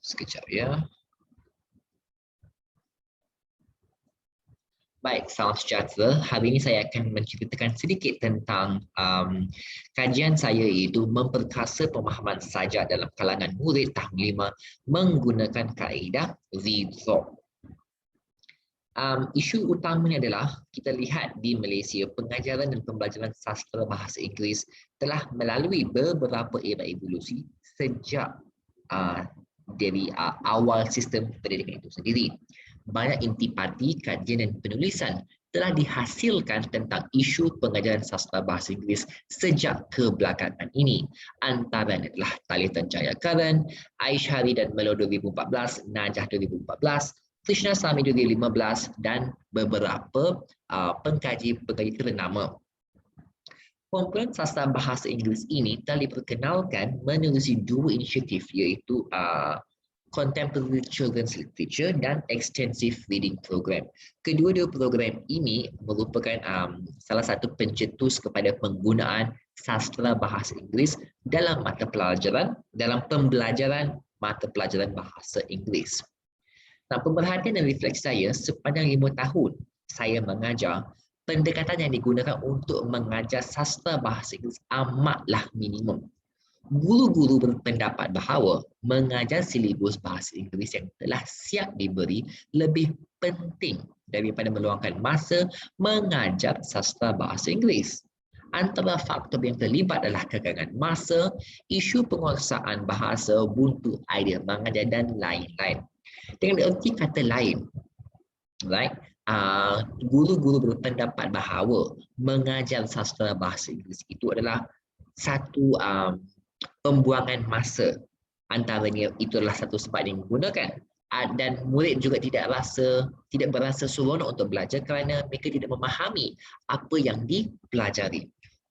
Sekejap ya. Baik, salam sejahtera. Hari ini saya akan menceritakan sedikit tentang kajian saya, iaitu memperkasa pemahaman sajak dalam kalangan murid tahun 5 menggunakan kaedah Read-Thought. Isu utamanya adalah kita lihat di Malaysia, pengajaran dan pembelajaran sastra bahasa Inggeris telah melalui beberapa era evolusi sejak dari awal sistem pendidikan itu sendiri. Banyak intipati, kajian dan penulisan telah dihasilkan tentang isu pengajaran sastra bahasa Inggeris sejak kebelakangan ini. Antaranya adalah Talitan Jayakaran, Aishari dan Melo 2014, Najah 2014, Krishna Sami 2015 dan beberapa pengkaji-pengkaji ternama. Kumpulan sastra bahasa Inggeris ini telah diperkenalkan menerusi dua inisiatif, iaitu Contemporary Children's Literature dan Extensive Reading Program. Kedua-dua program ini merupakan salah satu pencetus kepada penggunaan sastra bahasa Inggeris dalam pembelajaran mata pelajaran bahasa Inggeris. Nah, pemerhatian dan refleksi saya sepanjang 5 tahun saya mengajar, pendekatan yang digunakan untuk mengajar sastra bahasa Inggeris amatlah minimum. Guru-guru berpendapat bahawa mengajar silibus bahasa Inggeris yang telah siap diberi lebih penting daripada meluangkan masa mengajar sastra bahasa Inggeris. Antara faktor yang terlibat adalah kekangan masa, isu penguasaan bahasa, buntu idea mengajar dan lain-lain. Dengan erti kata lain, guru-guru berpendapat bahawa mengajar sastra bahasa Inggeris itu adalah satu pembuangan masa. Antaranya itu adalah satu sebab yang digunakan, dan murid juga tidak berasa seronok untuk belajar kerana mereka tidak memahami apa yang dipelajari.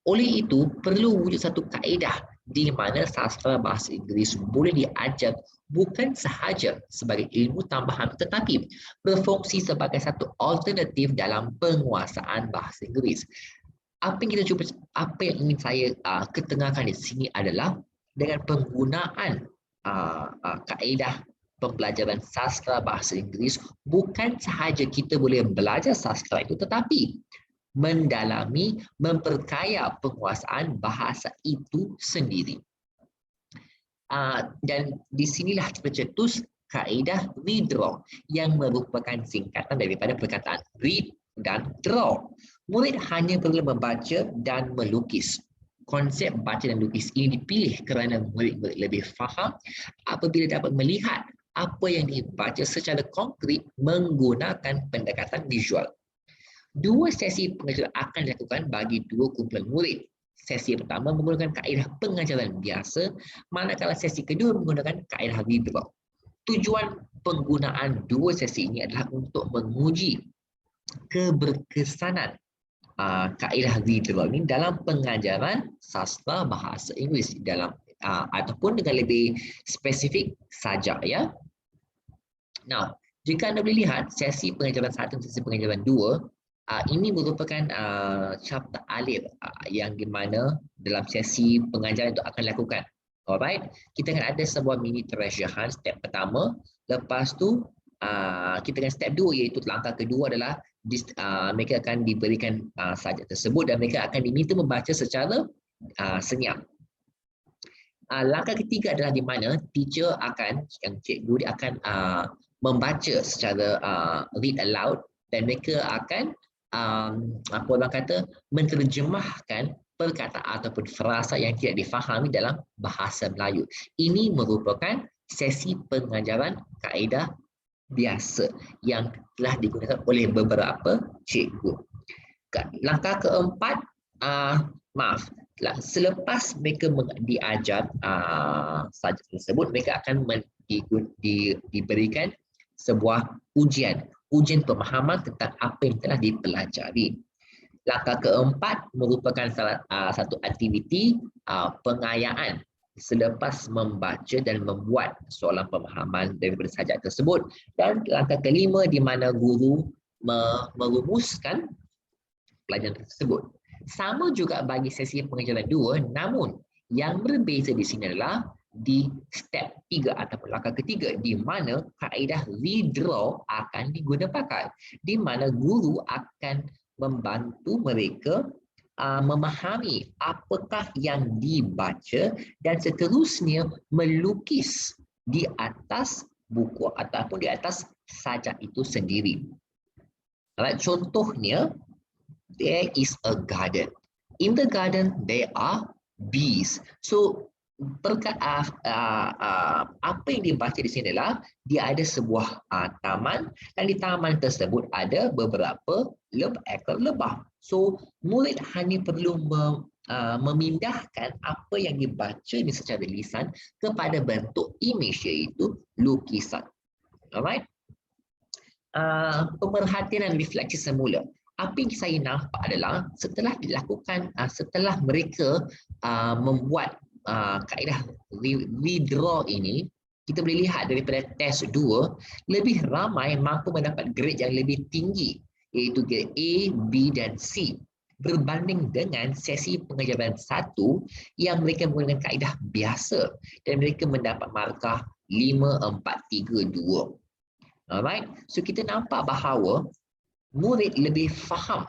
Oleh itu, perlu wujud satu kaedah di mana sastra bahasa Inggeris boleh diajar bukan sahaja sebagai ilmu tambahan, tetapi berfungsi sebagai satu alternatif dalam penguasaan bahasa Inggeris. Apa yang ingin saya ketengahkan di sini adalah dengan penggunaan kaedah pembelajaran sastra bahasa Inggeris, bukan sahaja kita boleh belajar sastra itu, tetapi mendalami, memperkaya penguasaan bahasa itu sendiri. Dan disinilah tercetus kaedah Read-Draw yang merupakan singkatan daripada perkataan read dan draw. Murid hanya perlu membaca dan melukis. Konsep baca dan lukis ini dipilih kerana murid-murid lebih faham apabila dapat melihat apa yang dibaca secara konkret menggunakan pendekatan visual. Dua sesi pengajaran akan dilakukan bagi dua kumpulan murid. Sesi pertama menggunakan kaedah pengajaran biasa, manakala sesi kedua menggunakan kaedah Read-Draw. Tujuan penggunaan dua sesi ini adalah untuk menguji keberkesanan kaedah Read-Draw ini dalam pengajaran sastra bahasa Inggeris ataupun dengan lebih spesifik sajak ya. Nah, jika anda boleh lihat sesi pengajaran 1 dan sesi pengajaran 2, ini merupakan chapter alif yang di mana dalam sesi pengajaran itu akan dilakukan. Alright, kita akan ada sebuah mini treasure hunt step pertama. Lepas tu kita akan step 2, iaitu langkah kedua adalah mereka akan diberikan sajak tersebut dan mereka akan diminta membaca secara senyap. Langkah ketiga adalah di mana teacher cikgu dia akan membaca secara read aloud, dan mereka akan menerjemahkan perkataan ataupun frasa yang tidak difahami dalam bahasa Melayu. Ini merupakan sesi pengajaran kaedah biasa yang telah digunakan oleh beberapa cikgu. Langkah keempat, selepas mereka diajar sajak tersebut, mereka akan diberikan sebuah ujian pemahaman tentang apa yang telah dipelajari. Langkah keempat merupakan satu aktiviti pengayaan selepas membaca dan membuat soalan pemahaman daripada sajak tersebut. Dan langkah kelima di mana guru merumuskan pelajaran tersebut. Sama juga bagi sesi pengajaran 2, namun yang berbeza di sini adalah di step 3 ataupun langkah ketiga, di mana kaedah redraw akan diguna pakai, di mana guru akan membantu mereka memahami apakah yang dibaca dan seterusnya melukis di atas buku ataupun di atas sajak itu sendiri. Alright, contohnya, there is a garden. In the garden, there are bees. So, apa yang dibaca di sini adalah dia ada sebuah taman, dan di taman tersebut ada beberapa ekor lebah. So, murid hanya perlu memindahkan apa yang dibaca ini secara lisan kepada bentuk image, iaitu lukisan. Alright. Pemerhatian dan refleksi semula. Apa yang saya nampak adalah setelah dilakukan, setelah mereka membuat kaedah redraw ini, kita boleh lihat daripada test 2, lebih ramai mampu mendapat grade yang lebih tinggi, iaitu grade A, B dan C, berbanding dengan sesi pengajaran 1 yang mereka menggunakan kaedah biasa dan mereka mendapat markah 5, 4, 3, 2. Alright, so kita nampak bahawa murid lebih faham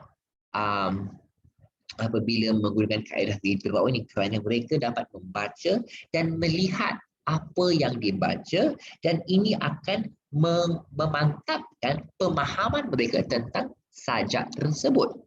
apabila menggunakan kaedah redraw ini, kerana mereka dapat membaca dan melihat apa yang dibaca, dan ini akan memantapkan pemahaman mereka tentang sajak tersebut.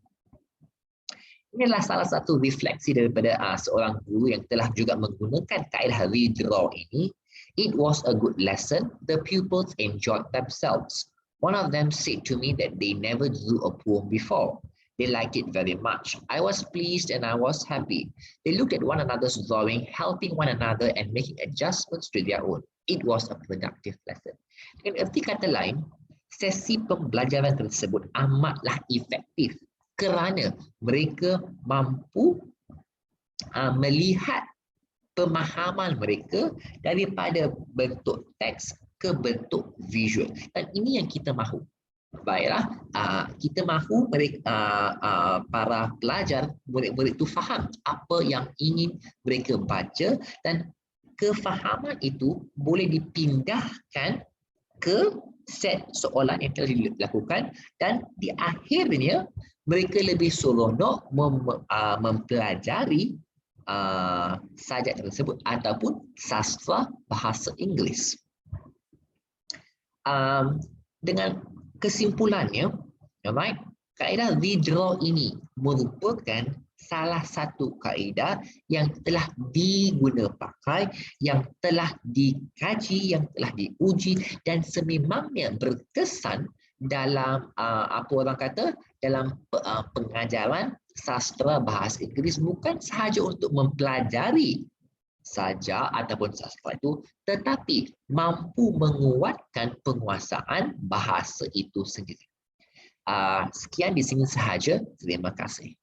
Inilah salah satu refleksi daripada seorang guru yang telah juga menggunakan kaedah redraw ini. It was a good lesson. The pupils enjoyed themselves. One of them said to me that they never drew a poem before. They liked it very much. I was pleased and I was happy. They looked at one another's drawing, helping one another and making adjustments to their own. It was a productive lesson. Dengan erti kata lain, sesi pembelajaran tersebut amatlah efektif kerana mereka mampu melihat pemahaman mereka daripada bentuk teks ke bentuk visual. Dan ini yang kita mahu. Baiklah, kita mahu para pelajar, murid-murid itu faham apa yang ingin mereka baca, dan kefahaman itu boleh dipindahkan ke set soalan yang telah dilakukan, dan di akhirnya mereka lebih seronok mempelajari sajak tersebut ataupun sastra bahasa Inggeris. Dengan kesimpulannya, alright, kaedah redraw ini merupakan salah satu kaedah yang telah diguna pakai, yang telah dikaji, yang telah diuji, dan sememangnya berkesan dalam apa orang kata, dalam pengajaran sastra bahasa Inggeris, bukan sahaja untuk mempelajari saja ataupun sastra itu, tetapi mampu menguatkan penguasaan bahasa itu sendiri. Sekian di sini sahaja. Terima kasih.